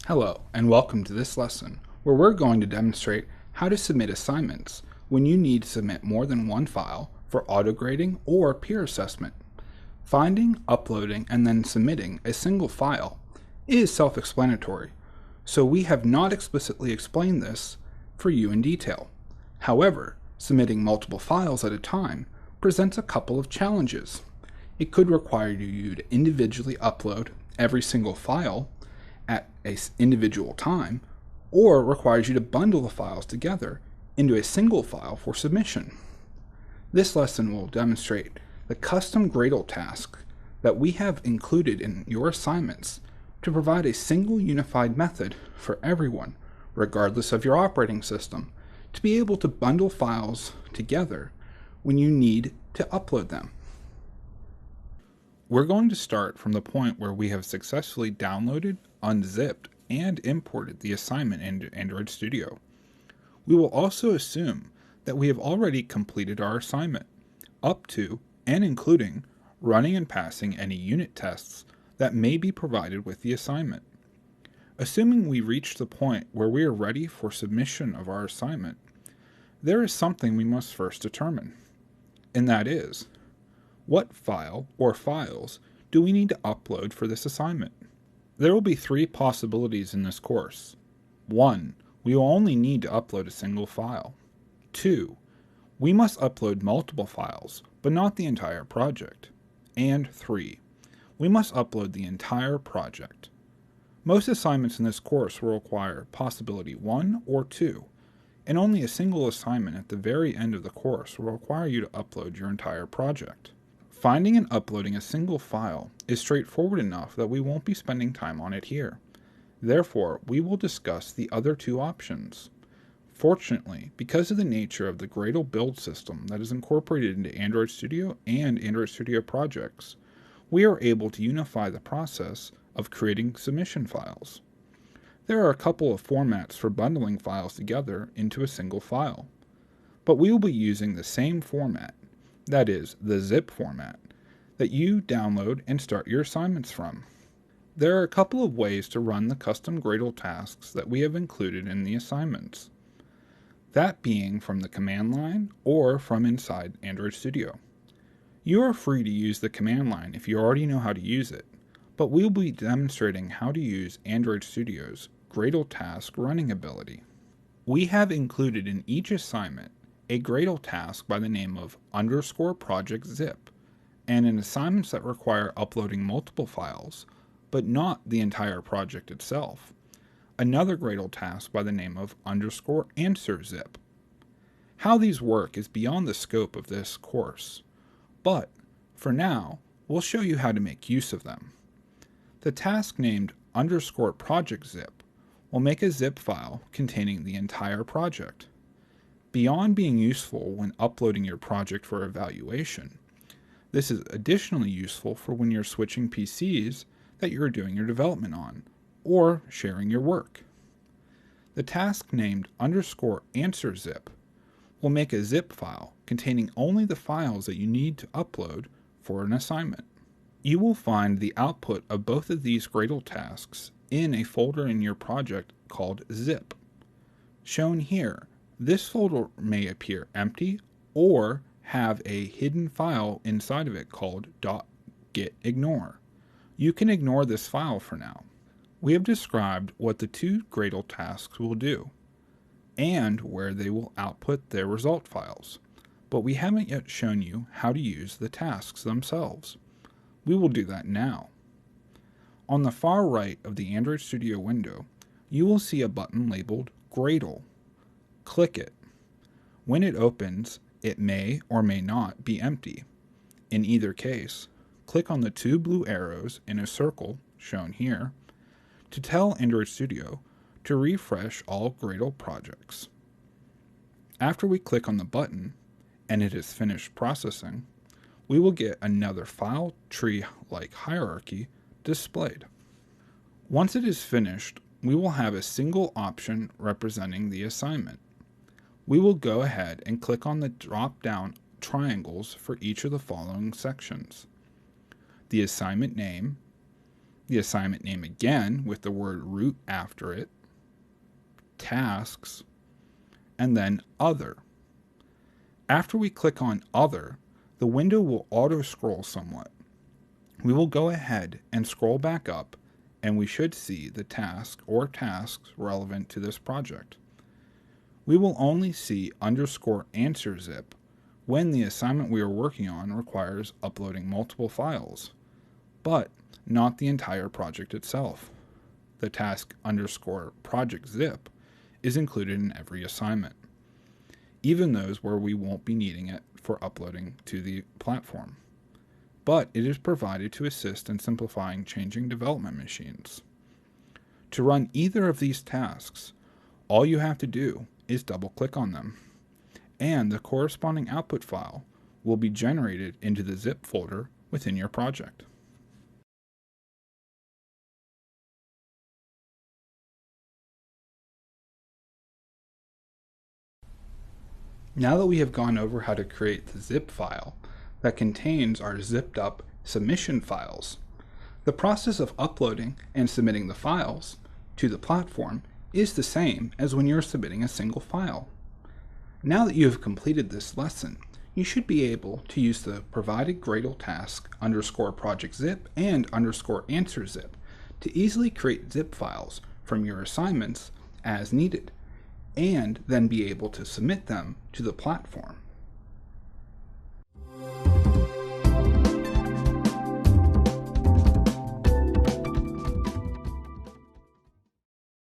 Hello, and welcome to this lesson, where we're going to demonstrate how to submit assignments when you need to submit more than one file for auto-grading or peer assessment. Finding, uploading, and then submitting a single file is self-explanatory, so we have not explicitly explained this for you in detail. However, submitting multiple files at a time presents a couple of challenges. It could require you to individually upload every single file at an individual time, or requires you to bundle the files together into a single file for submission. This lesson will demonstrate the custom Gradle task that we have included in your assignments to provide a single unified method for everyone, regardless of your operating system, to be able to bundle files together when you need to upload them. We're going to start from the point where we have successfully downloaded, unzipped, and imported the assignment into Android Studio. We will also assume that we have already completed our assignment, up to and including running and passing any unit tests that may be provided with the assignment. Assuming we reach the point where we are ready for submission of our assignment, there is something we must first determine, and that is, what file or files do we need to upload for this assignment? There will be three possibilities in this course. 1. We will only need to upload a single file. 2. We must upload multiple files, but not the entire project. And 3. We must upload the entire project. Most assignments in this course will require possibility 1 or 2, and only a single assignment at the very end of the course will require you to upload your entire project. Finding and uploading a single file is straightforward enough that we won't be spending time on it here. Therefore, we will discuss the other two options. Fortunately, because of the nature of the Gradle build system that is incorporated into Android Studio and Android Studio projects, we are able to unify the process of creating submission files. There are a couple of formats for bundling files together into a single file, but we will be using the same format, that is, the zip format, that you download and start your assignments from. There are a couple of ways to run the custom Gradle tasks that we have included in the assignments, that being from the command line or from inside Android Studio. You are free to use the command line if you already know how to use it, but we will be demonstrating how to use Android Studio's Gradle task running ability. We have included in each assignment a Gradle task by the name of _project zip, and in assignments that require uploading multiple files, but not the entire project itself, another Gradle task by the name of _answer zip. How these work is beyond the scope of this course, but for now, we'll show you how to make use of them. The task named _project zip will make a zip file containing the entire project. Beyond being useful when uploading your project for evaluation, this is additionally useful for when you're switching PCs that you're doing your development on, or sharing your work. The task named _answer zip will make a zip file containing only the files that you need to upload for an assignment. You will find the output of both of these Gradle tasks in a folder in your project called zip. Shown here, this folder may appear empty or have a hidden file inside of it called .gitignore. You can ignore this file for now. We have described what the two Gradle tasks will do and where they will output their result files, but we haven't yet shown you how to use the tasks themselves. We will do that now. On the far right of the Android Studio window, you will see a button labeled Gradle. Click it. When it opens, it may or may not be empty. In either case, click on the two blue arrows in a circle, shown here, to tell Android Studio to refresh all Gradle projects. After we click on the button, and it is finished processing, we will get another file tree-like hierarchy displayed. Once it is finished, we will have a single option representing the assignment. We will go ahead and click on the drop-down triangles for each of the following sections: the assignment name, the assignment name again with the word root after it, tasks, and then other. After we click on other, the window will auto-scroll somewhat. We will go ahead and scroll back up, and we should see the task or tasks relevant to this project. We will only see _answer zip when the assignment we are working on requires uploading multiple files, but not the entire project itself. The task _project zip is included in every assignment, even those where we won't be needing it for uploading to the platform. But it is provided to assist in simplifying changing development machines. To run either of these tasks, all you have to do is double-click on them, and the corresponding output file will be generated into the zip folder within your project. Now that we have gone over how to create the zip file that contains our zipped up submission files, the process of uploading and submitting the files to the platform is the same as when you're submitting a single file. Now that you have completed this lesson, you should be able to use the provided Gradle task _project zip and _answer zip to easily create zip files from your assignments as needed, and then be able to submit them to the platform.